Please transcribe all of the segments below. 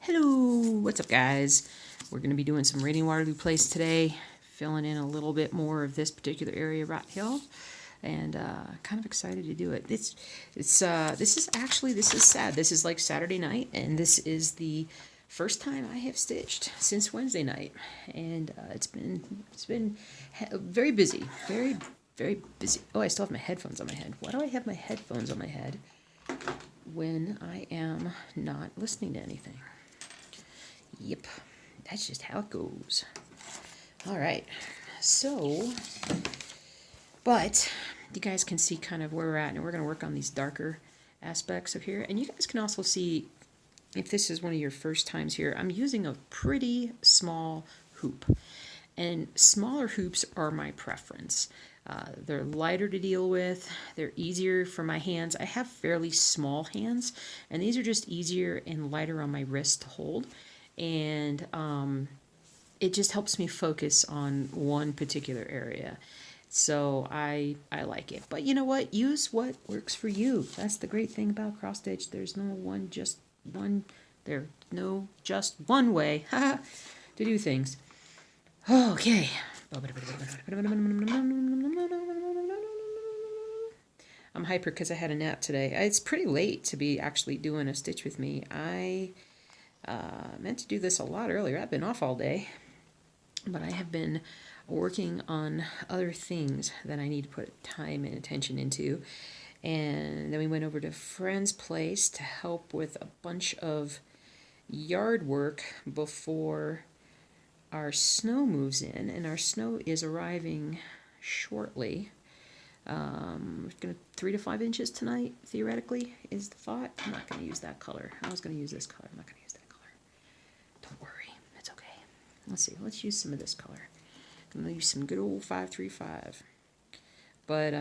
Hello, what's up guys? We're going to be doing some rating Waterloo Place today, filling in a little bit more of this particular area, Rat Hill, and kind of excited to do it. This is sad. This is like Saturday night, and this is the first time I have stitched since Wednesday night, and it's been very busy, very busy. Oh, I still have my headphones on my head. Why do I have my headphones on my head when I am not listening to anything? Yep, that's just how it goes. All right, so, but you guys can see kind of where we're at, and we're going to work on these darker aspects of here. And you guys can also see, if this is one of your first times here, I'm using a pretty small hoop. And smaller hoops are my preference. They're lighter to deal with. They're easier for my hands. I have fairly small hands, and these are just easier and lighter on my wrist to hold. And it just helps me focus on one particular area. So I like it. But you know what? Use what works for you. That's the great thing about cross stitch. There's no just one way to do things. Okay. I'm hyper because I had a nap today. It's pretty late to be actually doing a stitch with me. I meant to do this a lot earlier. I've been off all day, but I have been working on other things that I need to put time and attention into. And then we went over to a friend's place to help with a bunch of yard work before our snow moves in, and our snow is arriving shortly. We're gonna 3 to 5 inches tonight, theoretically, is the thought. I'm not gonna use that color. I was gonna use this color. I'm not gonna use that color. Don't worry, it's okay. Let's see. Let's use some of this color. I'm gonna use some good old 535. But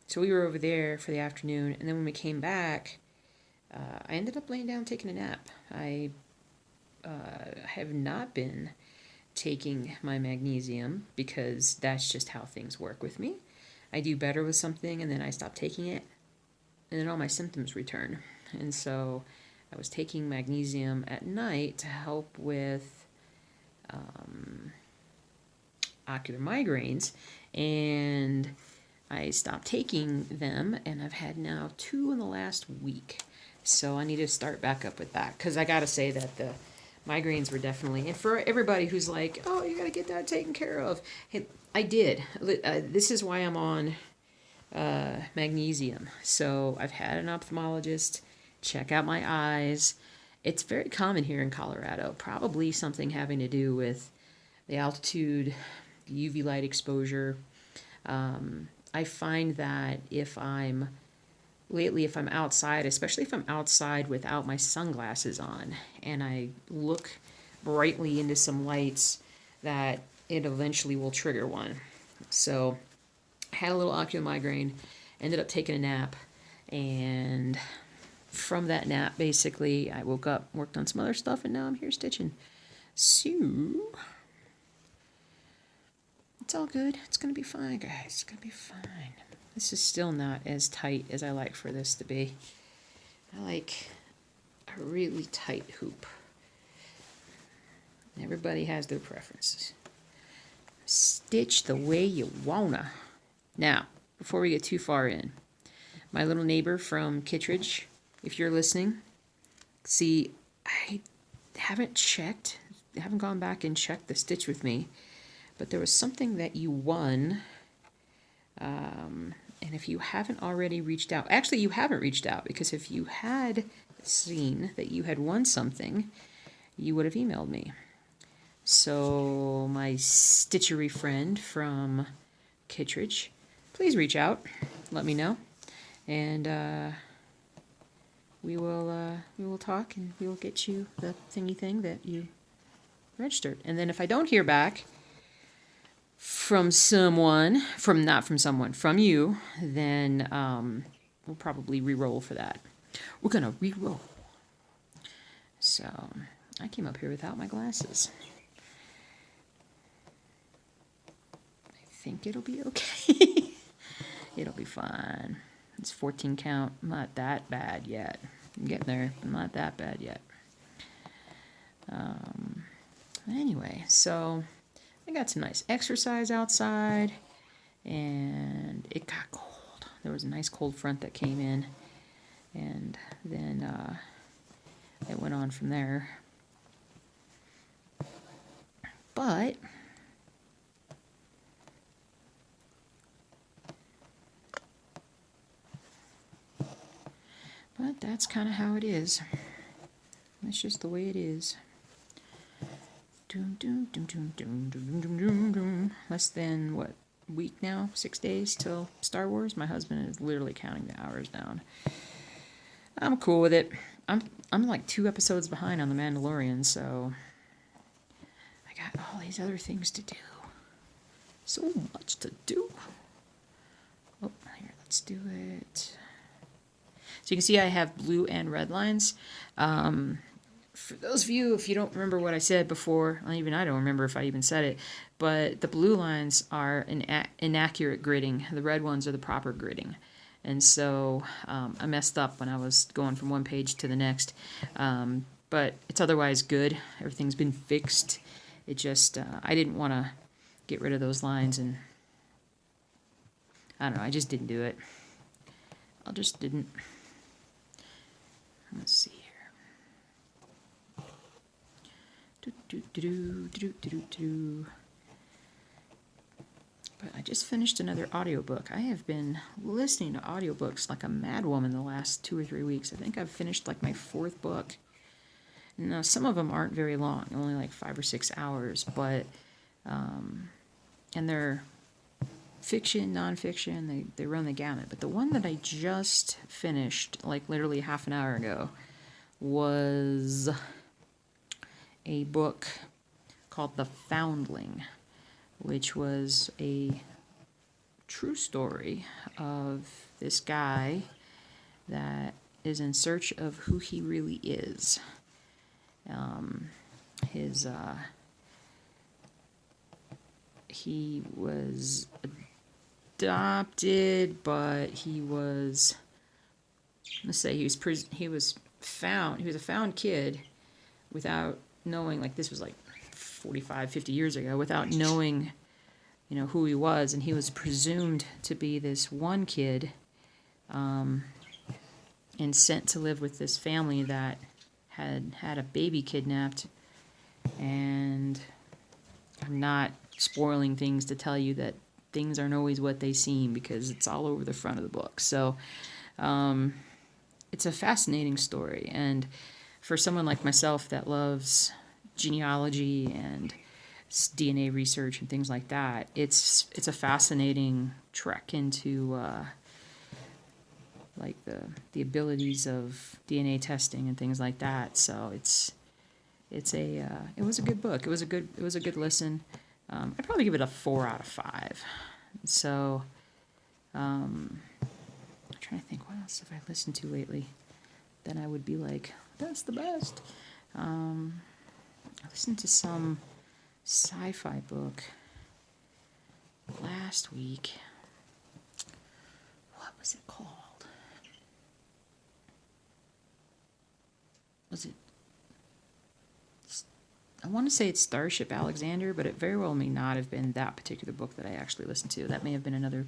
so we were over there for the afternoon, and then when we came back, I ended up laying down taking a nap. I have not been taking my magnesium because that's just how things work with me. I do better with something and then I stop taking it, and then all my symptoms return. And so I was taking magnesium at night to help with ocular migraines, and I stopped taking them, and I've had now 2 in the last week. So I need to start back up with that, because I gotta say that the migraines were definitely, and for everybody who's like, oh, you gotta get that taken care of, hey, I did. This is why I'm on magnesium. So I've had an ophthalmologist check out my eyes. It's very common here in Colorado, probably something having to do with the altitude, the UV light exposure. I find that if I'm outside, especially if I'm outside without my sunglasses on, and I look brightly into some lights, that it eventually will trigger one. So I had a little ocular migraine, ended up taking a nap, and from that nap, basically, I woke up, worked on some other stuff, and now I'm here stitching. So it's all good. It's going to be fine, guys. It's going to be fine. This is still not as tight as I like for this to be. I like a really tight hoop. Everybody has their preferences. Stitch the way you wanna. Now, before we get too far in, my little neighbor from Kittredge, if you're listening, see, I haven't gone back and checked the stitch with me, but there was something that you won. And if you haven't already reached out, actually you haven't reached out, because if you had seen that you had won something, you would have emailed me. So my stitchery friend from Kittredge, please reach out, let me know, and we will talk, and we will get you the thingy thing that you registered. And then if I don't hear back from you, then we'll probably re-roll for that. We're gonna re-roll. So I came up here without my glasses. I think it'll be okay. It'll be fine. It's 14 count, not that bad yet. I'm getting there. I'm not that bad yet. Anyway, so I got some nice exercise outside, and it got cold. There was a nice cold front that came in, and then it went on from there. But that's kind of how it is. That's just the way it is. Less than, what, week now? 6 days till Star Wars? My husband is literally counting the hours down. I'm cool with it. I'm like 2 episodes behind on The Mandalorian, so I got all these other things to do. So much to do. Oh, here, let's do it. So you can see I have blue and red lines. For those of you, if you don't remember what I said before, even I don't remember if I even said it, but the blue lines are inaccurate gridding. The red ones are the proper gridding. And so I messed up when I was going from one page to the next. But it's otherwise good. Everything's been fixed. It just, I didn't want to get rid of those lines, and I don't know, I just didn't do it. I just didn't. Let's see here. But I just finished another audiobook. I have been listening to audiobooks like a madwoman the last 2 or 3 weeks. I think I've finished like my 4th book. Now, some of them aren't very long, only like 5 or 6 hours, but, and they're fiction, nonfiction, they run the gamut. But the one that I just finished, like literally half an hour ago, was a book called The Foundling, which was a true story of this guy that is in search of who he really is. He was adopted, but he was, let's say he was a found kid without knowing, like this was like 45, 50 years ago, without knowing, who he was, and he was presumed to be this one kid, and sent to live with this family that had a baby kidnapped. And I'm not spoiling things to tell you that things aren't always what they seem, because it's all over the front of the book. So it's a fascinating story, and for someone like myself that loves genealogy and DNA research and things like that, it's a fascinating trek into like the abilities of DNA testing and things like that. So it was a good book. It was a good listen. I'd probably give it a 4 out of 5. So I'm trying to think, what else have I listened to lately that I would be like, that's the best. I listened to some sci-fi book last week. What was it called? I want to say it's Starship Alexander, but it very well may not have been that particular book that I actually listened to. That may have been another,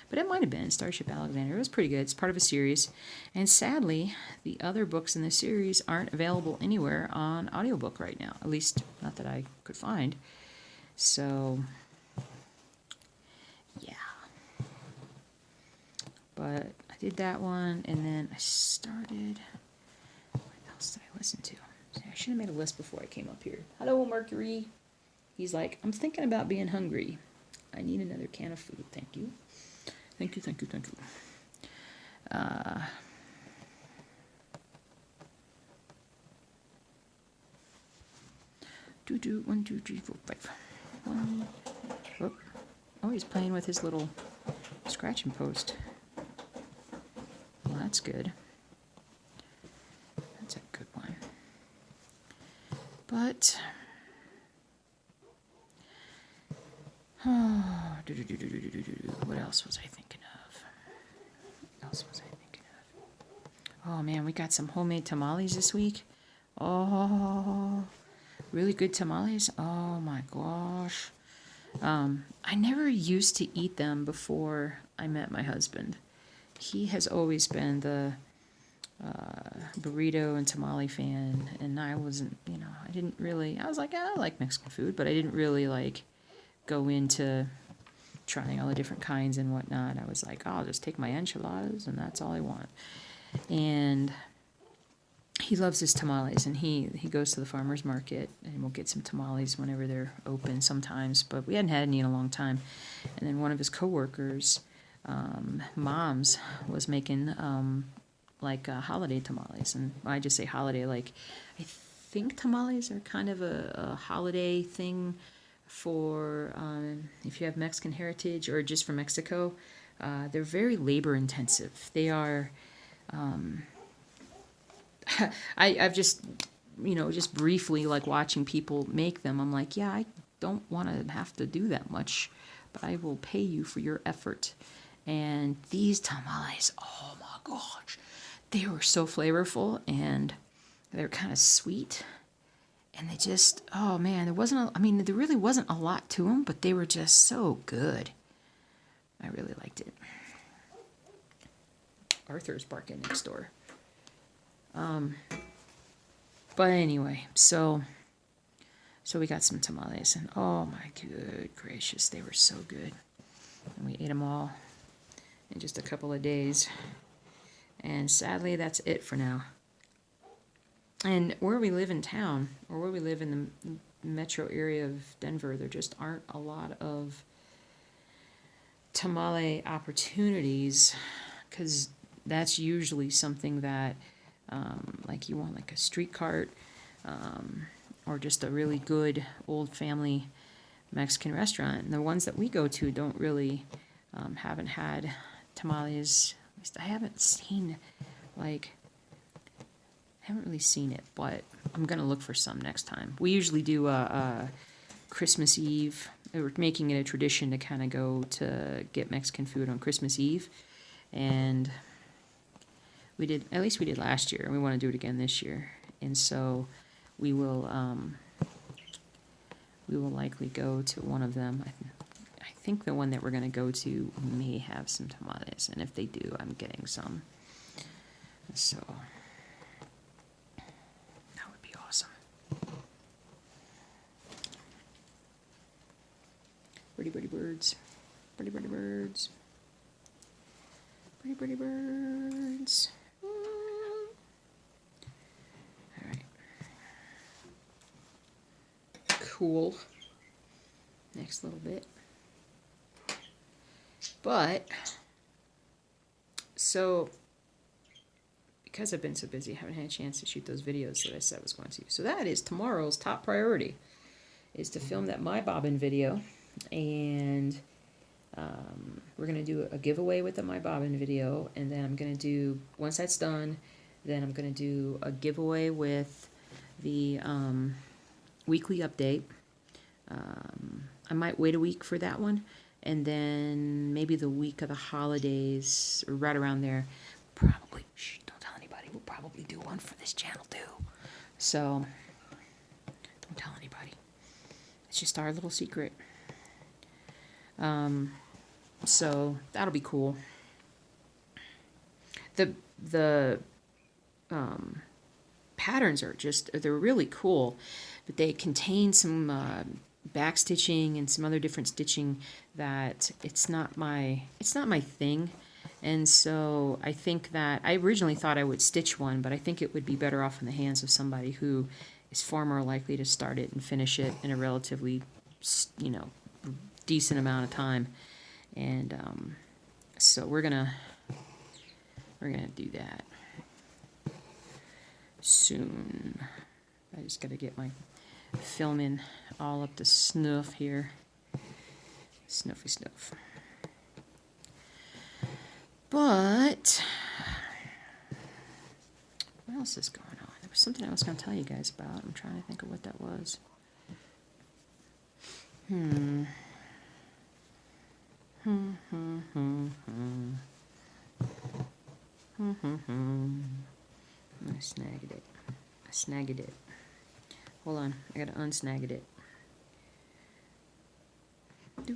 but it might have been Starship Alexander. It was pretty good. It's part of a series. And sadly, the other books in the series aren't available anywhere on audiobook right now. At least, not that I could find. So, yeah. But I did that one, and then I started... What else did I listen to? I should have made a list before I came up here. Hello, Mercury. He's like, I'm thinking about being hungry. I need another can of food. Thank you. Thank you. 1, 2, 3, 4, 5. Oh, he's playing with his little scratching post. Well, that's good. That's a good one. But, what else was I thinking of? Oh man, we got some homemade tamales this week. Oh, really good tamales. Oh my gosh. I never used to eat them before I met my husband. He has always been the burrito and tamale fan, and I wasn't, I didn't really, I was like, I like Mexican food, but I didn't really like go into trying all the different kinds and whatnot. I was like, I'll just take my enchiladas and that's all I want. And he loves his tamales, and he goes to the farmer's market and we'll get some tamales whenever they're open sometimes, but we hadn't had any in a long time. And then one of his coworkers, mom's, was making like holiday tamales. And I just say holiday, like I think tamales are kind of a holiday thing for if you have Mexican heritage or just from Mexico. They're very labor intensive. They are I've just, just briefly like watching people make them. I'm like, yeah, I don't want to have to do that much, but I will pay you for your effort. And these tamales, oh my gosh, they were so flavorful, and they're kind of sweet. And they just, oh man, there really wasn't a lot to them, but they were just so good. I really liked it. Arthur's barking next door. But anyway, so we got some tamales, and oh my good gracious, they were so good. And we ate them all in just a couple of days. And sadly, that's it for now. And where we live in town, or where we live in the metro area of Denver, there just aren't a lot of tamale opportunities, because that's usually something that like you want like a street cart or just a really good old family Mexican restaurant. And the ones that we go to don't really haven't had tamales. At least I haven't really seen it, but I'm gonna look for some next time. We usually do Christmas Eve. We're making it a tradition to kind of go to get Mexican food on Christmas Eve, and we did last year, and we want to do it again this year. And so we will likely go to one of them. I think the one that we're going to go to may have some tamales, and if they do, I'm getting some. So that would be awesome. Birdie, birdie, birds. Birdie, birdie, birds. Birdie, birdie, birds. Cool. Next little bit. But, so, because I've been so busy, I haven't had a chance to shoot those videos that I said I was going to. So that is tomorrow's top priority, is to film that My Bobbin video. And we're going to do a giveaway with the My Bobbin video. And then I'm going to do, once that's done, then I'm going to do a giveaway with the weekly update. I might wait a week for that one, and then maybe the week of the holidays, or right around there, probably, don't tell anybody, we'll probably do one for this channel too. So, don't tell anybody. It's just our little secret. So, that'll be cool. The patterns are they're really cool, but they contain some back stitching and some other different stitching that it's not my thing. And so I think that I originally thought I would stitch one, but I think it would be better off in the hands of somebody who is far more likely to start it and finish it in a relatively, decent amount of time. And so we're gonna do that soon. I just gotta get my filming all up to snuff here. Snuffy snuff. But what else is going on? There was something I was going to tell you guys about. I'm trying to think of what that was. I snagged it. I snagged it. Hold on, I gotta unsnag it. I've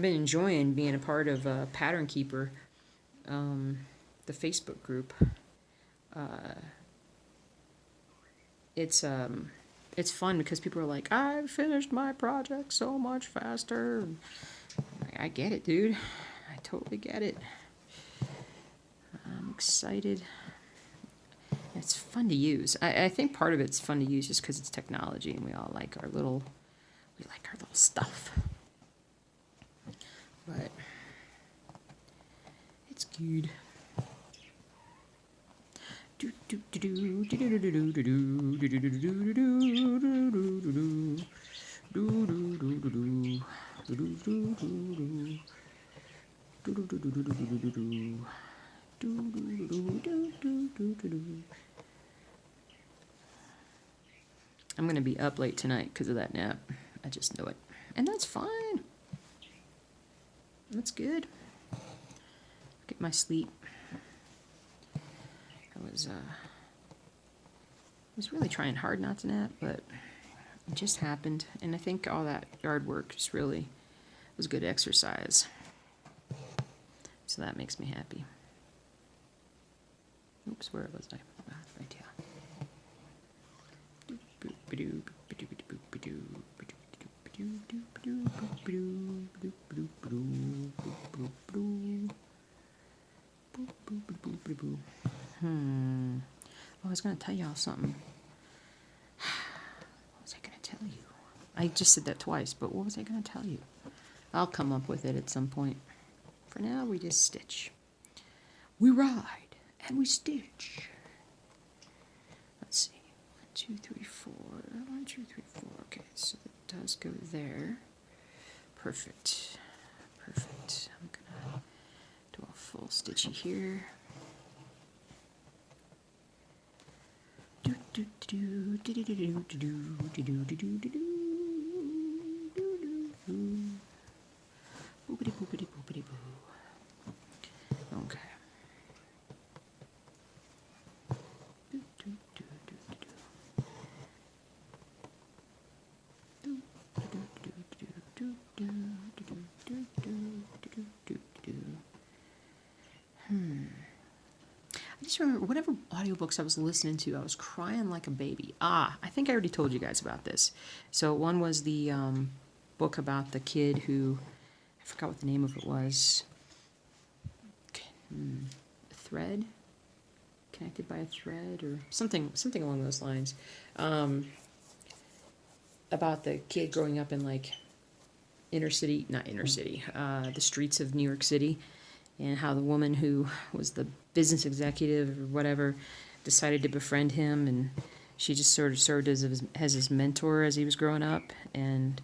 been enjoying being a part of Pattern Keeper, the Facebook group. It's fun because people are like, "I finished my project so much faster." I get it, dude. I totally get it. I'm excited. It's fun to use. I think part of it's fun to use just because it's technology and we like our little stuff. But it's good. I'm going to be up late tonight because of that nap. I just know it. And that's fine. That's good. Get my sleep. I was really trying hard not to nap, but it just happened. And I think all that yard work just really was good exercise. So that makes me happy. Oops, where was I? Right here. I was going to tell y'all something. What was I going to tell you? I just said that twice, but what was I going to tell you? I'll come up with it at some point. For now, we just stitch. We ride and we stitch. Let's see. 1, 2, 3, 4. 1, 2, 3, 4. Okay, so that does go there. Perfect. Perfect. I'm gonna do a full stitchy here. Boopity boopity boopity boo. Okay. I just remember whatever audiobooks I was listening to, I was crying like a baby. I think I already told you guys about this. So one was the book about the kid who, I forgot what the name of it was. Thread? Connected by a thread or something along those lines. About the kid growing up in like the streets of New York City, and how the woman who was the business executive or whatever decided to befriend him, and she just sort of served as his mentor as he was growing up and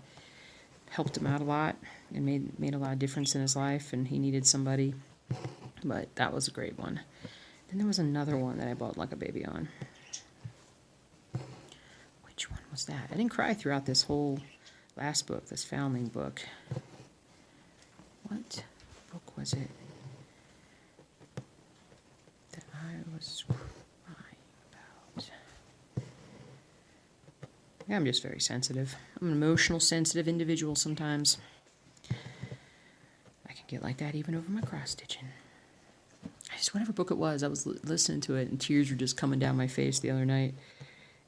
helped him out a lot and made a lot of difference in his life, and he needed somebody. But that was a great one. Then there was another one that I bought like a baby on. Which one was that? I didn't cry throughout this whole last book, this Foundling book. What book was it that I was crying about? Yeah, I'm just very sensitive. I'm an emotional, sensitive individual sometimes. I can get like that even over my cross-stitching. Whatever book it was, I was listening to it and tears were just coming down my face the other night.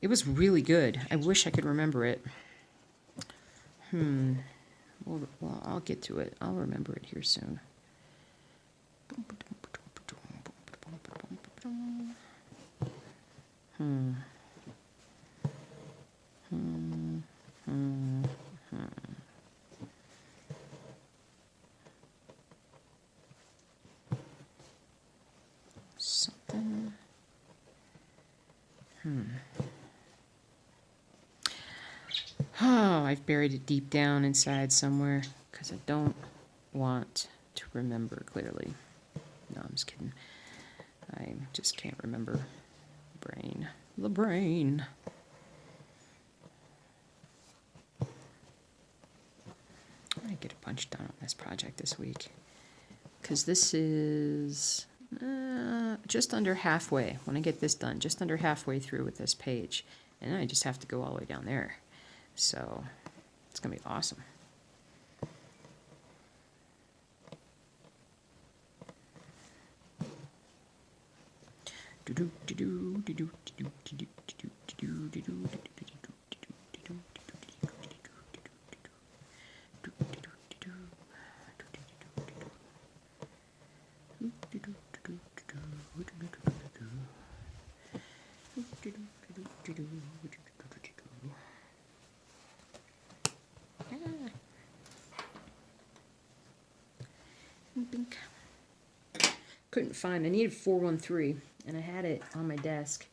It was really good. I wish I could remember it. Well, I'll get to it. I'll remember it here soon. Something. Oh, I've buried it deep down inside somewhere because I don't want to remember clearly. No, I'm just kidding. I just can't remember. The brain. to get a bunch done on this project this week. Because this is just under halfway. When I get this done, just under halfway through with this page. And then I just have to go all the way down there. So it's going to be awesome. Couldn't find, I needed 413, and I had it on my desk,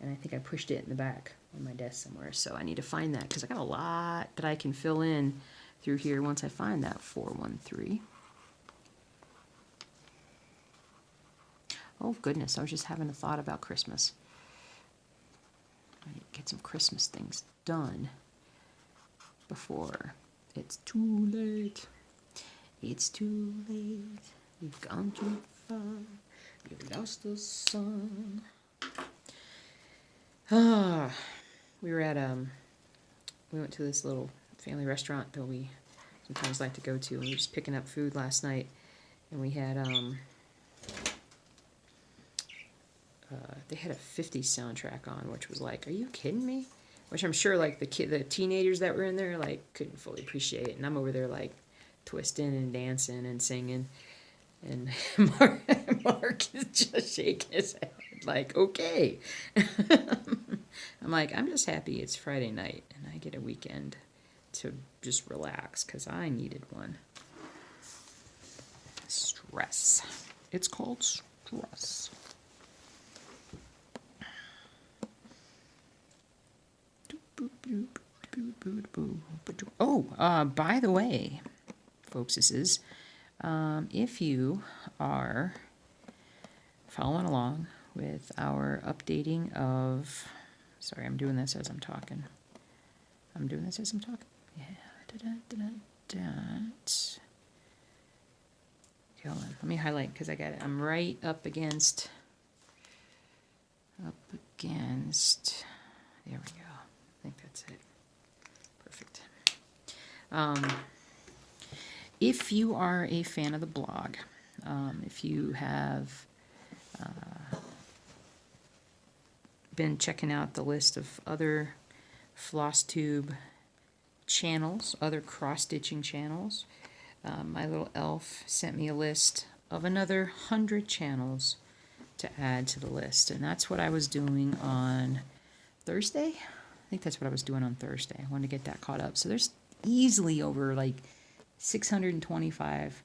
and I think I pushed it in the back on my desk somewhere, so I need to find that, because I got a lot that I can fill in through here once I find that 413. Oh goodness, I was just having a thought about Christmas. I need to get some Christmas things done before it's too late. It's too late. You've gone too far. You've lost the sun. We were at we went to this little family restaurant that we sometimes like to go to, and we were just picking up food last night, and we had they had a 50s soundtrack on, which was like, are you kidding me? Which I'm sure like the teenagers that were in there like couldn't fully appreciate it, and I'm over there like twisting and dancing and singing, and Mark is just shaking his head like, okay. I'm like, I'm just happy it's Friday night and I get a weekend to just relax, because I needed one. Stress. It's called stress. Oh, by the way, folks, this is, if you are following along with our updating of, sorry, I'm doing this as I'm talking. Yeah. Okay, hold on. Let me highlight, because I got it. I'm right up against, there we go. I think that's it. Perfect. If you are a fan of the blog, if you have been checking out the list of other floss tube channels, other cross-stitching channels, my little elf sent me a list of another 100 channels to add to the list, and that's what I was doing on Thursday. I think that's what I was doing on Thursday. I wanted to get that caught up. So there's easily over like 625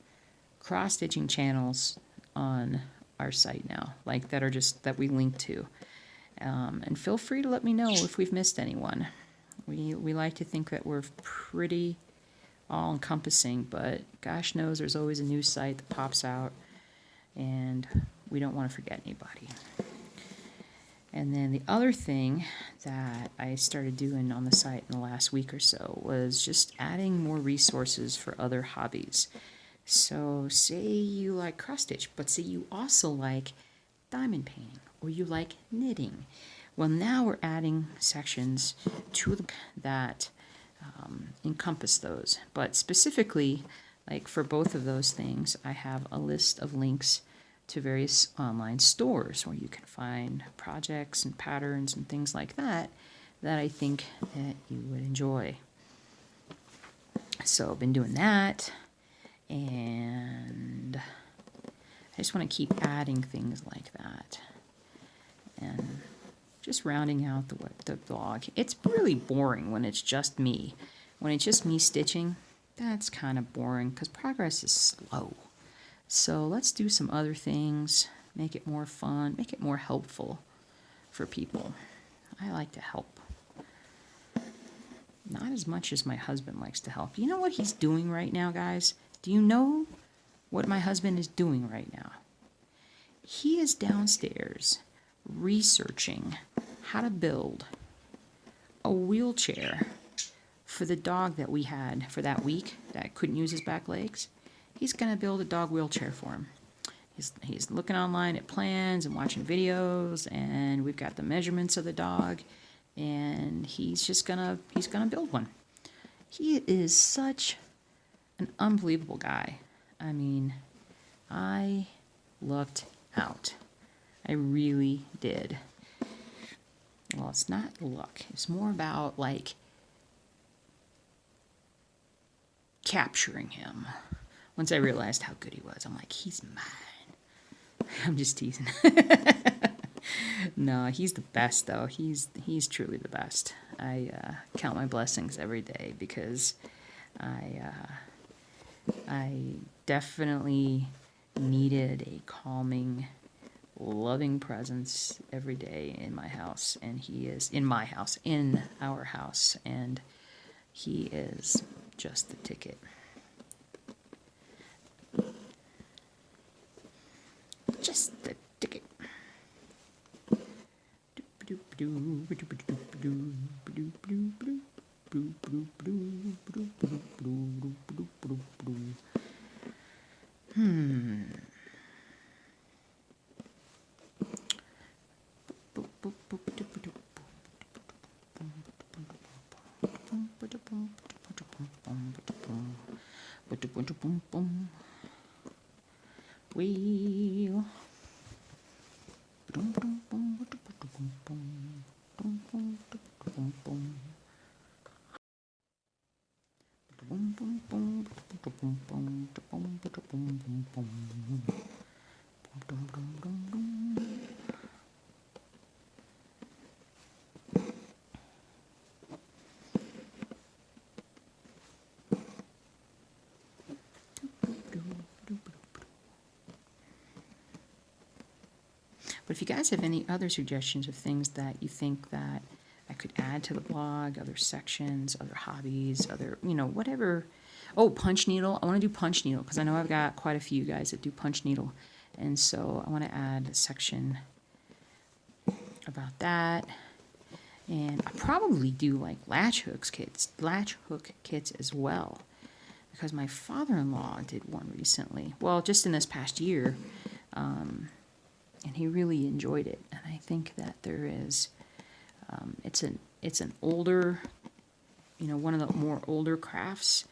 cross-stitching channels on our site now, like that are just that we link to. And feel free to let me know if we've missed anyone. We like to think that we're pretty all-encompassing, but gosh knows there's always a new site that pops out, and we don't want to forget anybody. And then the other thing that I started doing on the site in the last week or so was just adding more resources for other hobbies. So say you like cross-stitch, but say you also like diamond painting, or you like knitting. Well, now we're adding sections to that encompass those. But specifically, like for both of those things, I have a list of links to various online stores where you can find projects and patterns and things like that that I think that you would enjoy. So I've been doing that, and I just want to keep adding things like that and just rounding out the blog. It's really boring when it's just me. When it's just me stitching, that's kind of boring because progress is slow. So let's do some other things, make it more fun, make it more helpful for people. I like to help. Not as much as my husband likes to help. You know what he's doing right now, guys? Do you know what my husband is doing right now? He is downstairs researching how to build a wheelchair for the dog that we had for that week that couldn't use his back legs, he's going to build a dog wheelchair for him. He's looking online at plans and watching videos, and we've got the measurements of the dog, and he's gonna build one. He is such an unbelievable guy. I mean, I lucked out. I really did. Well, it's not luck. It's more about like capturing him. Once I realized how good he was, I'm like, he's mine. I'm just teasing. No, he's the best though. He's truly the best. I count my blessings every day because I definitely needed a calming, loving presence every day in my house, and he is in our house, and he is just the ticket. Just the ticket. Wheel. But if you guys have any other suggestions of things that you think that I could add to the blog, other sections, other hobbies, other, whatever. Oh, punch needle. I want to do punch needle because I know I've got quite a few guys that do punch needle. And so I want to add a section about that. And I probably do like latch hook kits as well. Because my father-in-law did one recently. Well, just in this past year. And he really enjoyed it. And I think that there is, it's an older, one of the more older crafts,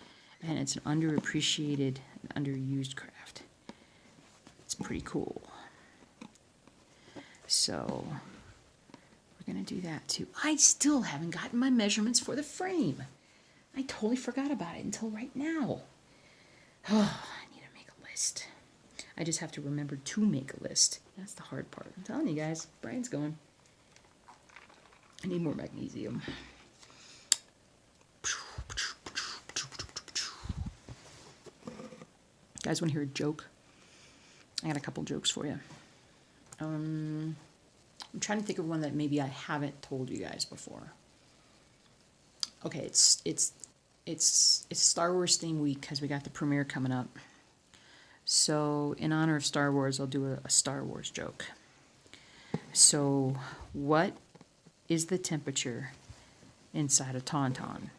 and it's an underappreciated, underused craft. It's pretty cool. So we're gonna do that too. I still haven't gotten my measurements for the frame. I totally forgot about it until right now. Oh, I need to make a list. I just have to remember to make a list. That's the hard part. I'm telling you guys, brain's going. I need more magnesium. Guys, want to hear a joke? I got a couple jokes for you. I'm trying to think of one that maybe I haven't told you guys before. Okay, it's Star Wars theme week because we got the premiere coming up. So, in honor of Star Wars, I'll do a Star Wars joke. So, what is the temperature inside a tauntaun?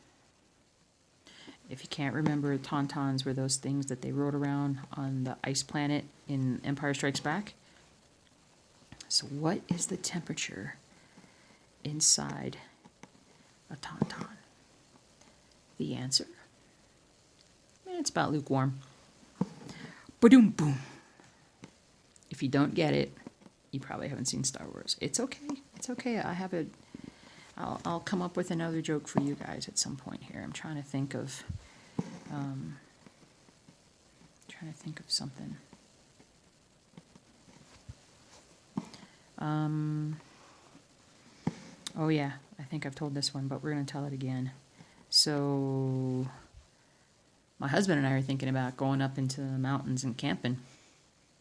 If you can't remember, tauntauns were those things that they rode around on the ice planet in Empire Strikes Back. So, what is the temperature inside a tauntaun? The answer? It's about lukewarm. Ba-doom boom. If you don't get it, you probably haven't seen Star Wars. It's okay. It's okay. I'll come up with another joke for you guys at some point here. I'm trying to think of something. Oh yeah, I think I've told this one, but we're gonna tell it again. So my husband and I are thinking about going up into the mountains and camping.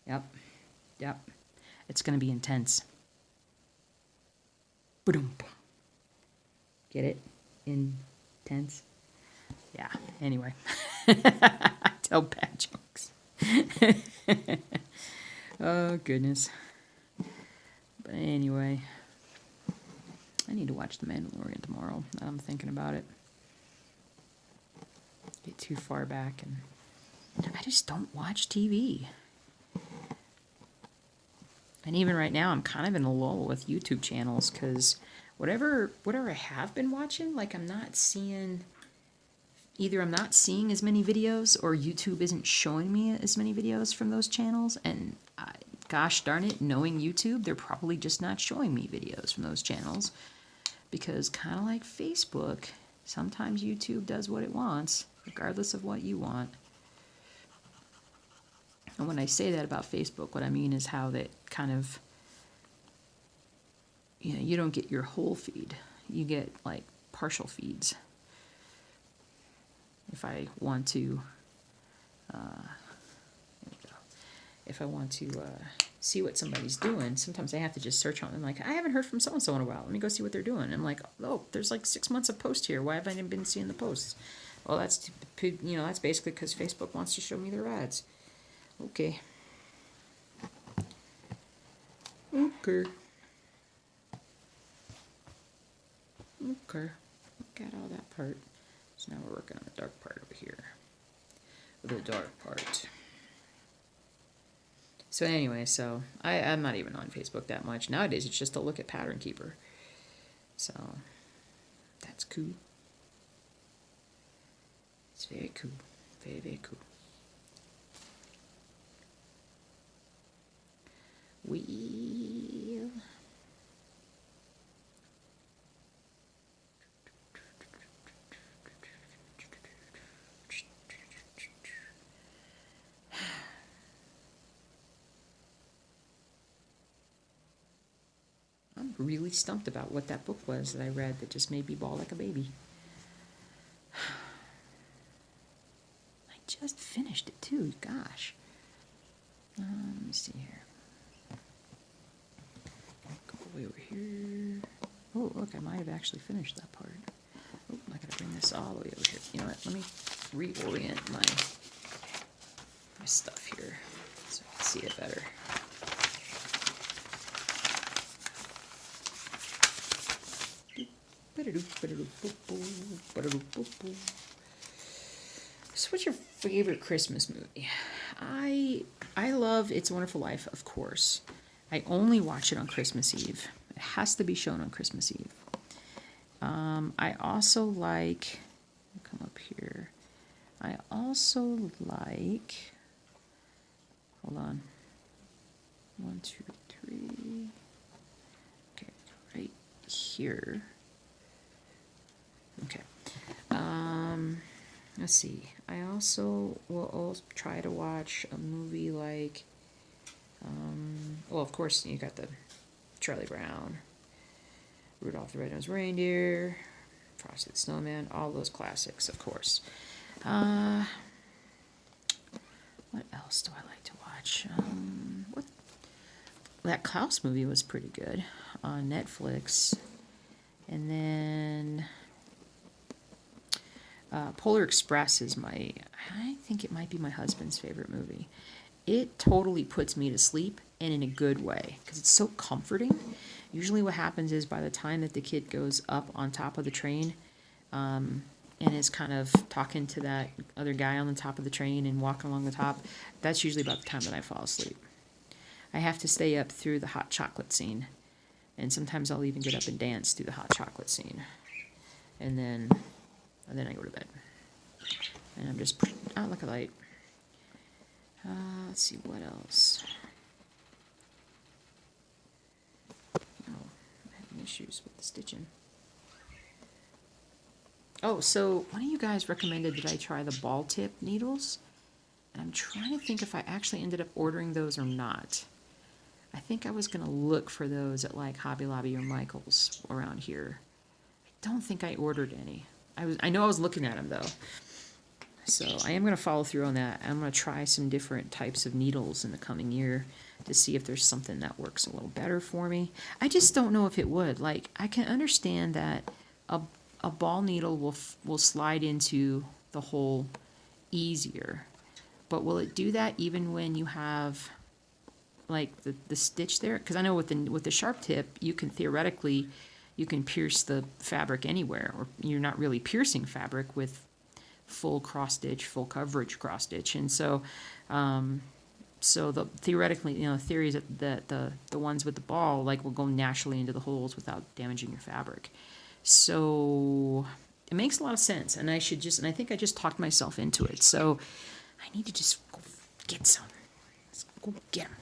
Yep. It's going to be intense. Ba-dum. Get it? Intense? Yeah, anyway. I tell bad jokes. Oh, goodness. But anyway, I need to watch The Mandalorian tomorrow. I'm thinking about it. too far back, and I just don't watch TV. And even right now, I'm kind of in a lull with YouTube channels because whatever I have been watching, like I'm not seeing as many videos, or YouTube isn't showing me as many videos from those channels. And gosh darn it, knowing YouTube, they're probably just not showing me videos from those channels, because kind of like Facebook, sometimes YouTube does what it wants, regardless of what you want. And when I say that about Facebook, what I mean is how that kind of, you don't get your whole feed. You get like partial feeds. If I want to, if I want to see what somebody's doing, sometimes I have to just search on them. Like, I haven't heard from so-and-so in a while. Let me go see what they're doing. And I'm like, oh, there's like 6 months of post here. Why have I been seeing the posts? Well, that's basically because Facebook wants to show me their ads. Okay. Okay. Got all that part. So now we're working on the dark part over here. The dark part. So anyway, I'm not even on Facebook that much. Nowadays, it's just to look at Pattern Keeper. So, that's cool. It's very cool. Very, very cool. I'm really stumped about what that book was that I read that just made me bawl like a baby. I just finished it too, gosh. Let me see here. Go way over here. Oh, look, I might have actually finished that part. Oh, I gotta bring this all the way over here. You know what, let me reorient my stuff here so I can see it better. So what's your favorite Christmas movie? I love It's a Wonderful Life, of course. I only watch it on Christmas Eve. It has to be shown on Christmas Eve. I also like, come up here. I also like, hold on. 1, 2, 3. Okay, right here. Okay. Let's see. I also will try to watch a movie like, well, of course, you got the Charlie Brown, Rudolph the Red-Nosed Reindeer, Frosty the Snowman, all those classics, of course. What else do I like to watch? That Klaus movie was pretty good on Netflix. And then Polar Express is I think it might be my husband's favorite movie. It totally puts me to sleep, and in a good way, because it's so comforting. Usually what happens is by the time that the kid goes up on top of the train and is kind of talking to that other guy on the top of the train and walking along the top, that's usually about the time that I fall asleep. I have to stay up through the hot chocolate scene, and sometimes I'll even get up and dance through the hot chocolate scene. And then I go to bed. And I'm just putting out like a light. Let's see, what else? Oh, I'm having issues with the stitching. Oh, so one of you guys recommended that I try the ball tip needles. And I'm trying to think if I actually ended up ordering those or not. I think I was going to look for those at like Hobby Lobby or Michael's around here. I don't think I ordered any. I know I was looking at them though. So I am going to follow through on that. I'm going to try some different types of needles in the coming year to see if there's something that works a little better for me. I just don't know if it would. Like, I can understand that a ball needle will slide into the hole easier. But will it do that even when you have like the stitch there? Because I know with the sharp tip, you can pierce the fabric anywhere, or you're not really piercing fabric with full cross stitch, full coverage cross stitch, and so the theoretically, theory is that the ones with the ball like will go naturally into the holes without damaging your fabric. So it makes a lot of sense, and I think I just talked myself into it. So I need to just go get some. Let's go get them.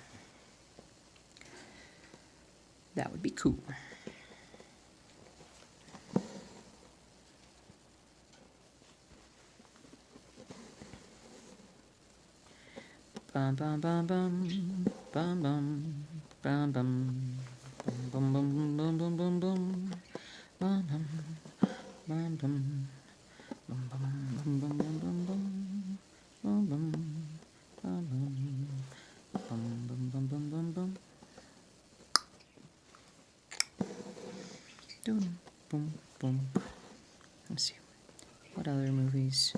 That would be cool. Bum bum bum bum bum bum bum bum bum bum bum bum bum bum bum bum bum bum Let's see. What other movies?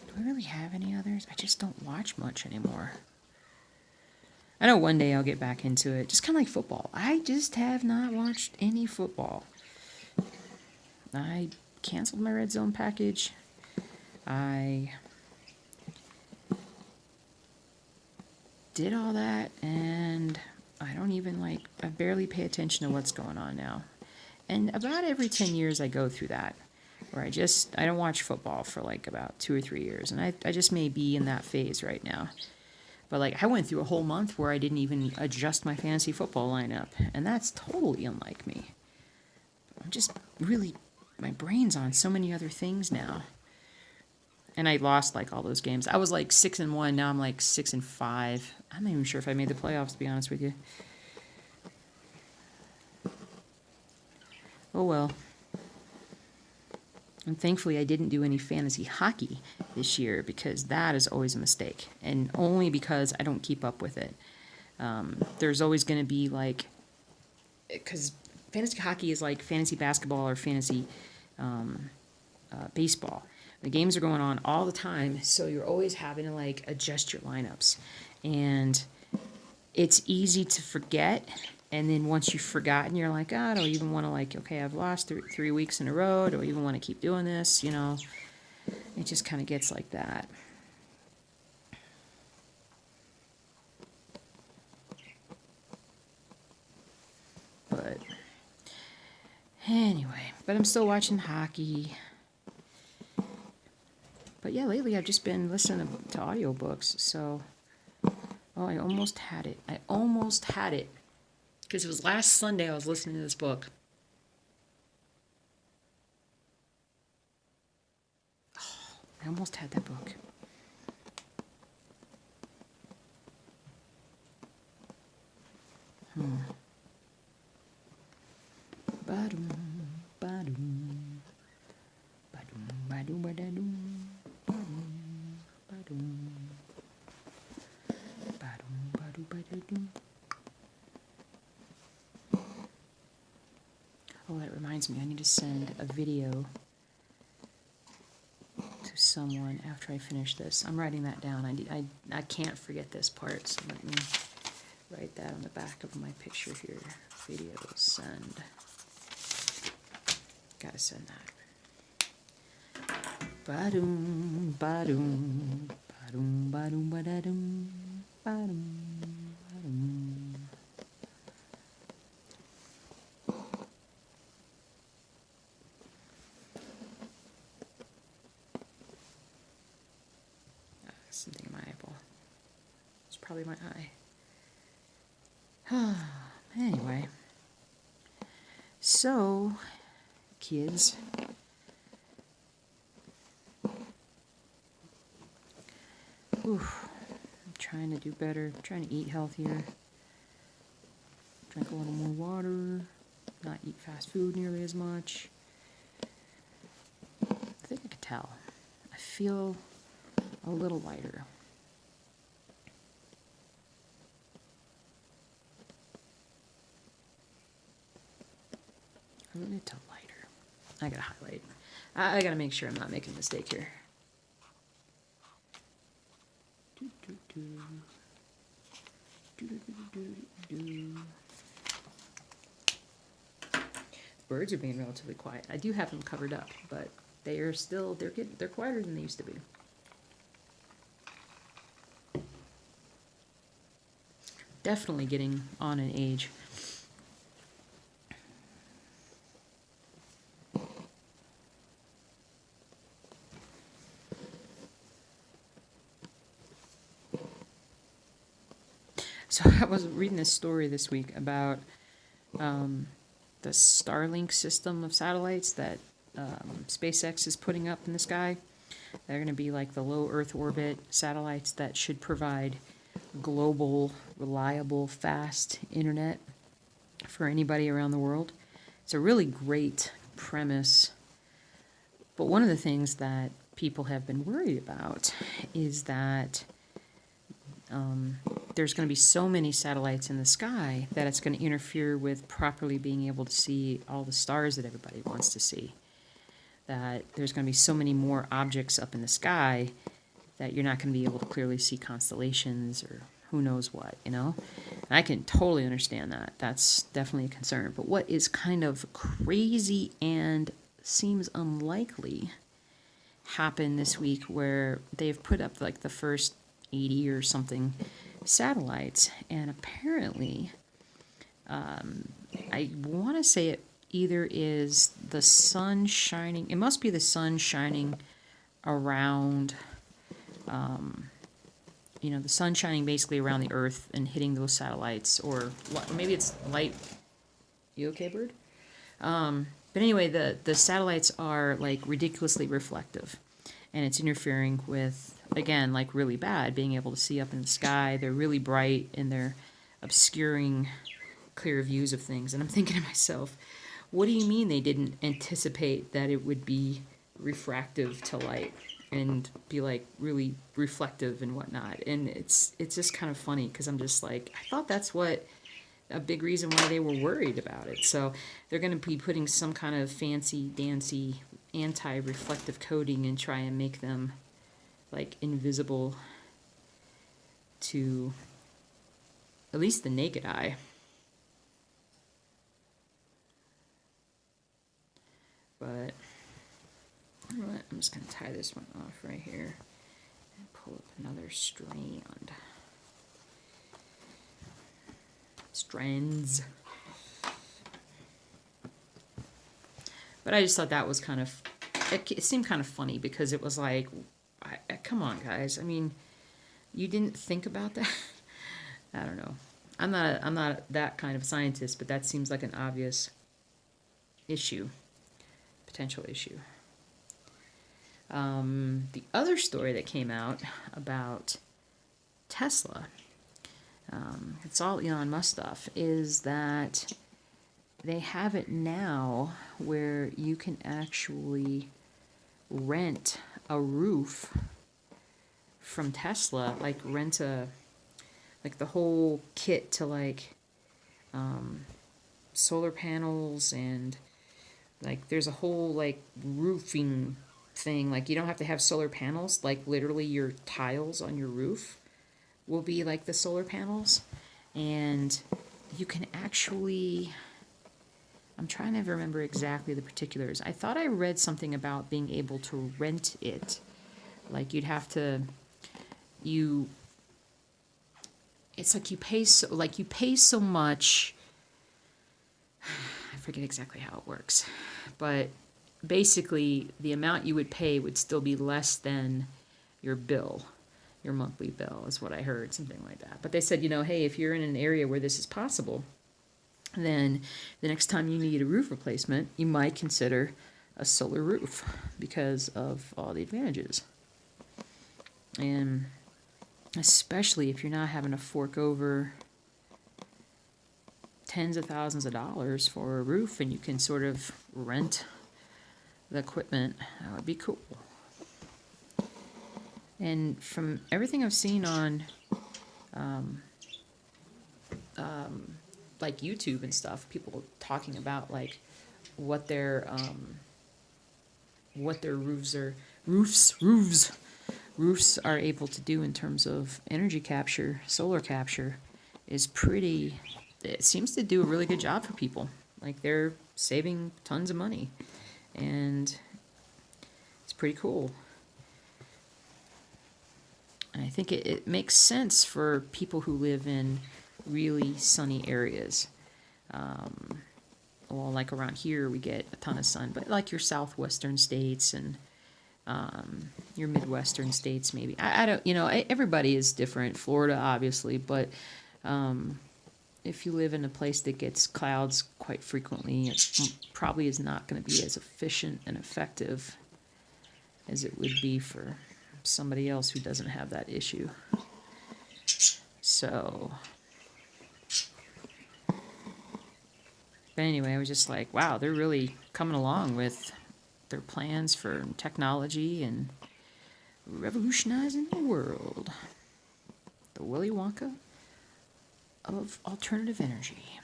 Do I really have any others? I just don't watch much anymore. I know one day I'll get back into it. Just kind of like football. I just have not watched any football. I canceled my Red Zone package. I did all that, and I don't even I barely pay attention to what's going on now. And about every 10 years I go through that, where I don't watch football for about 2 or 3 years, and I just may be in that phase right now. But I went through a whole month where I didn't even adjust my fantasy football lineup, and that's totally unlike me. I'm just really, my brain's on so many other things now. And I lost all those games. I was 6-1, now I'm 6-5. I'm not even sure if I made the playoffs, to be honest with you. Oh well. And thankfully I didn't do any fantasy hockey this year, because that is always a mistake. And only because I don't keep up with it. There's always going to be because fantasy hockey is like fantasy basketball or fantasy baseball. The games are going on all the time, so you're always having to adjust your lineups. And it's easy to forget. And then once you've forgotten, you're like, oh, I don't even want to okay, I've lost 3 weeks in a row. Do I even want to keep doing this? It just kind of gets like that. But anyway, I'm still watching hockey. But yeah, lately I've just been listening to audiobooks. So, I almost had it. Because it was last Sunday I was listening to this book. Oh, I almost had that book. Ba-dum, ba-dum, ba-dum, ba-dum, ba-da-dum, ba-dum, ba-dum, ba-dum, ba-dum, ba-da-dum. Oh, that reminds me, I need to send a video to someone after I finish this. I'm writing that down. I can't forget this part, so let me write that on the back of my picture here. Video send. Gotta send that. Ba-doom, ba-doom, ba-doom, ba-doom, ba-da-doom, ba-doom, ba-doom. Something in my eyeball. It's probably my eye. Anyway. So, kids. Oof. I'm trying to do better. I'm trying to eat healthier. Drink a little more water. Not eat fast food nearly as much. I think I could tell. I feel a little lighter. A little lighter. I gotta highlight. I gotta make sure I'm not making a mistake here. Birds are being relatively quiet. I do have them covered up, but they are still, they're quieter than they used to be. Definitely getting on in age. So I was reading this story this week about the Starlink system of satellites that SpaceX is putting up in the sky. They're going to be like the low Earth orbit satellites that should provide global, reliable, fast internet for anybody around the world. It's a really great premise. But one of the things that people have been worried about is that there's going to be so many satellites in the sky that it's going to interfere with properly being able to see all the stars that everybody wants to see. That there's going to be so many more objects up in the sky that you're not going to be able to clearly see constellations or who knows what, you know? And I can totally understand that. That's definitely a concern. But what is kind of crazy and seems unlikely happened this week where they've put up like the first 80 or something satellites, and apparently I want to say it either is the sun shining, it must be the sun shining around the sun shining basically around the earth and hitting those satellites, or maybe it's light. You okay, bird? But anyway, the satellites are like ridiculously reflective, and it's interfering with, again, like really bad, being able to see up in the sky. They're really bright and they're obscuring clear views of things. And I'm thinking to myself, what do you mean they didn't anticipate that it would be refractive to light and be like really reflective and whatnot? And it's just kind of funny because I'm just like, I thought that's what a big reason why they were worried about it. So they're going to be putting some kind of fancy dancy anti-reflective coating and try and make them like invisible to at least the naked eye. But you know what? I'm just going to tie this one off right here and pull up another strand. Strands. But I just thought that was kind of, it seemed kind of funny because it was like, come on, guys. I mean, you didn't think about that? I don't know. I'm not that kind of scientist, but that seems like an obvious issue, potential issue. The other story that came out about Tesla, it's all Elon Musk stuff, is that they have it now where you can actually rent a roof from Tesla, like rent like the whole kit to like solar panels, and like there's a whole like roofing thing. Like you don't have to have solar panels, like literally your tiles on your roof will be like the solar panels, and you can actually, I'm trying to remember exactly the particulars. I thought I read something about being able to rent it. Like you'd have to, it's like you pay so much. I forget exactly how it works, but basically the amount you would pay would still be less than your bill. Your monthly bill is what I heard, something like that. But they said, hey, if you're in an area where this is possible, then the next time you need a roof replacement, you might consider a solar roof because of all the advantages. And especially if you're not having to fork over tens of thousands of dollars for a roof and you can sort of rent the equipment, that would be cool. And from everything I've seen on like YouTube and stuff, people talking about like what their roofs are able to do in terms of energy capture, solar capture, is pretty, it seems to do a really good job for people. Like they're saving tons of money. And pretty cool. And I think it makes sense for people who live in really sunny areas. Well, like around here, we get a ton of sun, but like your southwestern states and your midwestern states, maybe. I don't, everybody is different. Florida, obviously, but if you live in a place that gets clouds quite frequently, it probably is not going to be as efficient and effective as it would be for somebody else who doesn't have that issue. So, but anyway, I was just like, wow, they're really coming along with their plans for technology and revolutionizing the world. The Willy Wonka of alternative energy.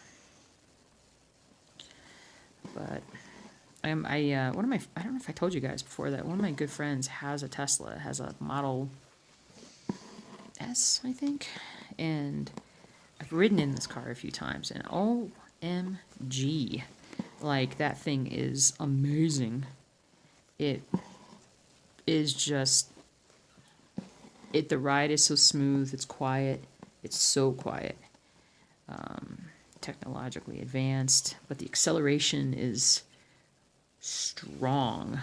But I don't know if I told you guys before that one of my good friends has a Tesla, has a Model S, I think, and I've ridden in this car a few times, and OMG, like, that thing is amazing. It is just, the ride is so smooth, it's quiet, it's so quiet, technologically advanced, but the acceleration is strong,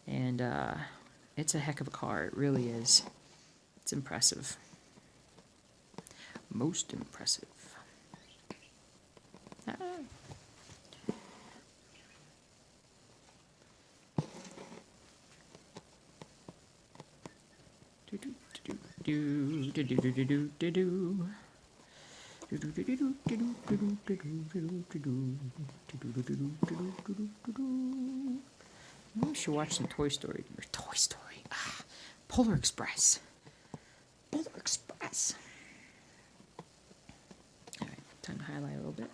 and it's a heck of a car. It really is. It's impressive. Most impressive. Ah. I should watch some Toy Story. Polar Express. Polar Express. Alright, time to highlight a little bit.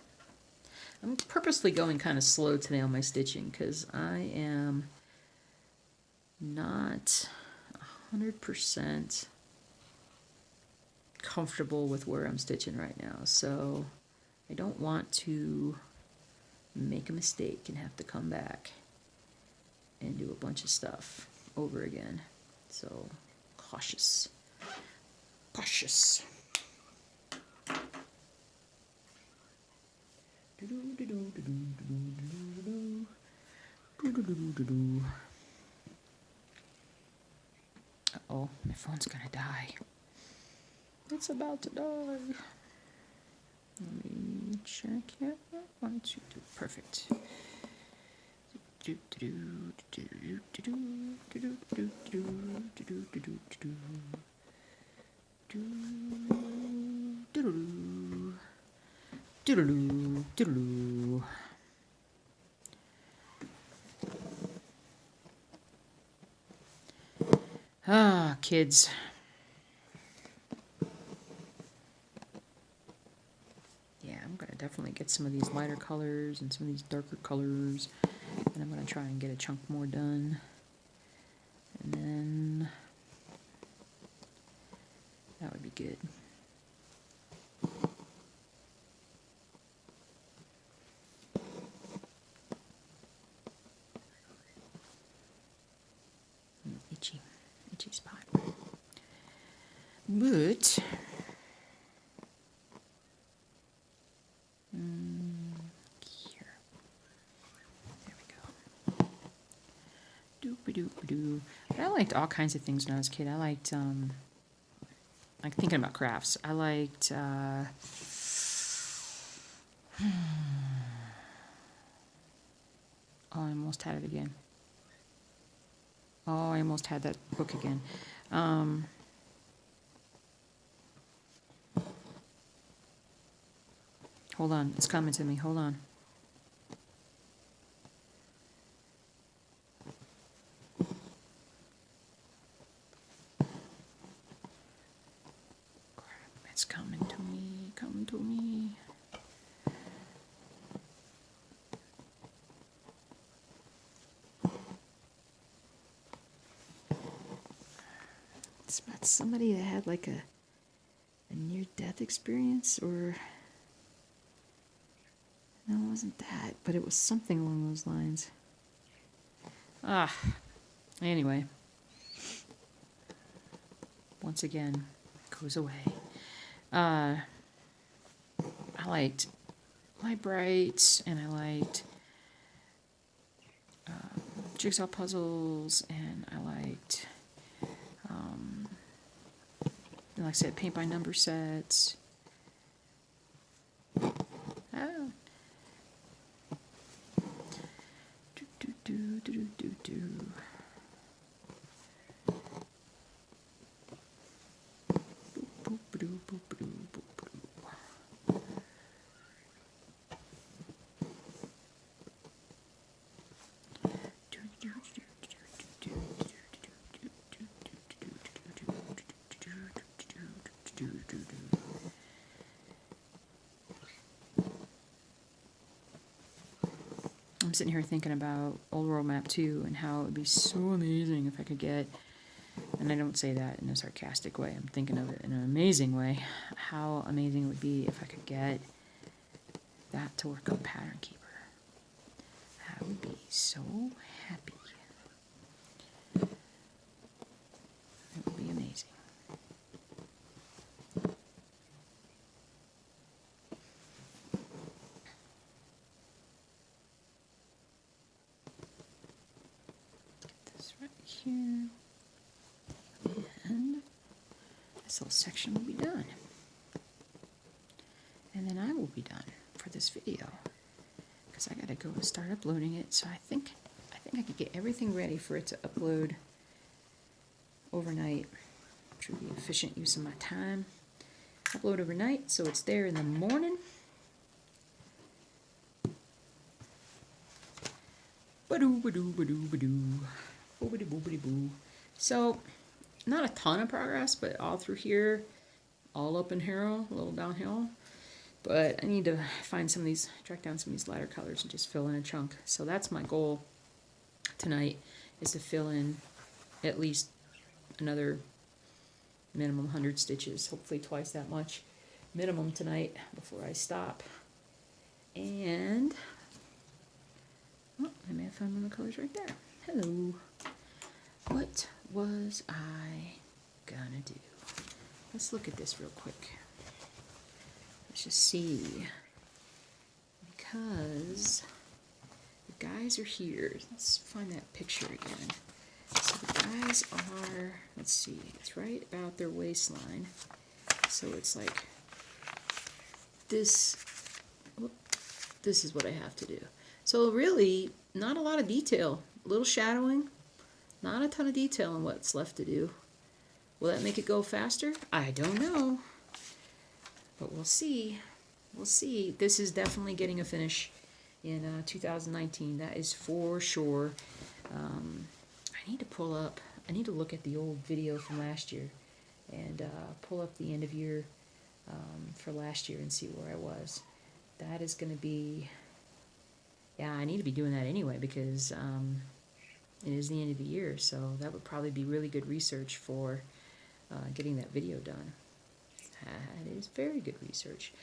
I'm purposely going kind of slow today on my stitching because I am not 100% comfortable with where I'm stitching right now. So I don't want to make a mistake and have to come back and do a bunch of stuff over again. So cautious. Cautious. Uh-oh, my phone's gonna die. It's about to die. Let me check here. 1, 2, 3. Perfect. Ah, kids. Yeah, I'm going to definitely get some of these lighter colors and some of these darker colors. And I'm going to try and get a chunk more done. And then that would be good. Itchy spot. But here, there we go. Doop-a-doop-a-doo. But I liked all kinds of things when I was a kid. I liked like thinking about crafts. I liked oh, I almost had it again. Oh, I almost had that book again. Hold on, it's coming to me. Hold on. Crap, it's coming to me. Come to me. It's about somebody that had like a near-death experience, or no, it wasn't that, but it was something along those lines. Ah, Anyway, once again, it goes away. I liked Light Brights, and I liked jigsaw puzzles, and I liked, like I said, paint by number sets. Oh. Do. I'm sitting here thinking about Old World Map 2 and how it would be so amazing if I could get, and I don't say that in a sarcastic way, I'm thinking of it in an amazing way, how amazing it would be if I could get that to work on Pattern Keeper. I would be so happy. It would be amazing. Right here, and this little section will be done, and then I will be done for this video because I gotta go and start uploading it. So I think I could get everything ready for it to upload overnight, which would be efficient use of my time. Upload overnight so it's there in the morning. Ba-doo, ba-doo, ba-doo, ba-doo. Boobity-boobity-boo. So, not a ton of progress, but all through here, all up in here, a little downhill. But I need to find some of these, track down some of these lighter colors and just fill in a chunk. So that's my goal tonight, is to fill in at least another minimum 100 stitches, hopefully twice that much minimum tonight before I stop. And, oh, I may have found one of the colors right there. Hello. What was I gonna do? Let's look at this real quick. Let's just see. Because the guys are here. Let's find that picture again. So the guys are, let's see, it's right about their waistline. So it's like this. Whoop, this is what I have to do. So really, not a lot of detail. A little shadowing. Not a ton of detail on what's left to do. Will that make it go faster? I don't know. But we'll see. We'll see. This is definitely getting a finish in 2019. That is for sure. I need to pull up, I need to look at the old video from last year and pull up the end of year for last year and see where I was. That is going to be, yeah, I need to be doing that anyway because it is the end of the year, so that would probably be really good research for getting that video done. It is very good research.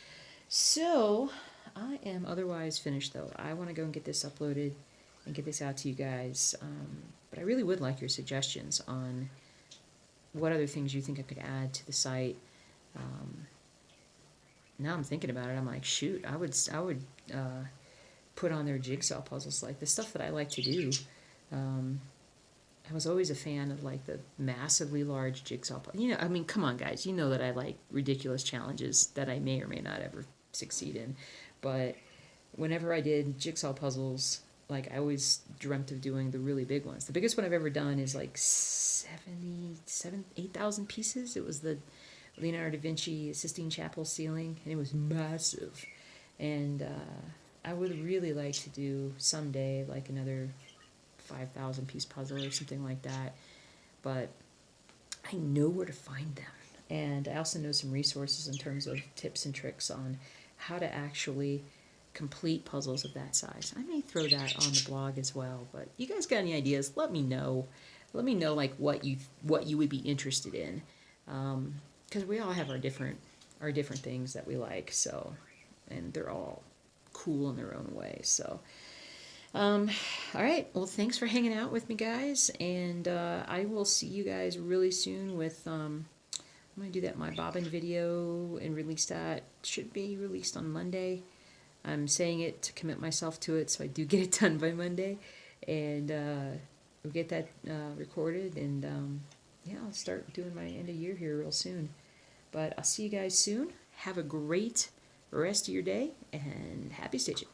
So, I am otherwise finished though. I want to go and get this uploaded and get this out to you guys. But I really would like your suggestions on what other things you think I could add to the site. Now I'm thinking about it, I'm like, shoot, I would put on their jigsaw puzzles, like the stuff that I like to do. I was always a fan of like the massively large jigsaw puzzles. You know, I mean, come on guys, you know that I like ridiculous challenges that I may or may not ever succeed in. But whenever I did jigsaw puzzles, like I always dreamt of doing the really big ones. The biggest one I've ever done is like 8,000 pieces. It was the Leonardo da Vinci Sistine Chapel ceiling, and it was massive. And I would really like to do someday like another 5,000 piece puzzle or something like that, but I know where to find them, and I also know some resources in terms of tips and tricks on how to actually complete puzzles of that size. I may throw that on the blog as well, but you guys got any ideas? Let me know. Let me know like what you would be interested in, because we all have our different things that we like. So, and they're all cool in their own way. So All right. Well, thanks for hanging out with me, guys, and I will see you guys really soon with. I'm gonna do that my bobbin video and release that. Should be released on Monday. I'm saying it to commit myself to it, so I do get it done by Monday, and we'll get that recorded, and yeah, I'll start doing my end of year here real soon. But I'll see you guys soon. Have a great rest of your day, and happy stitching.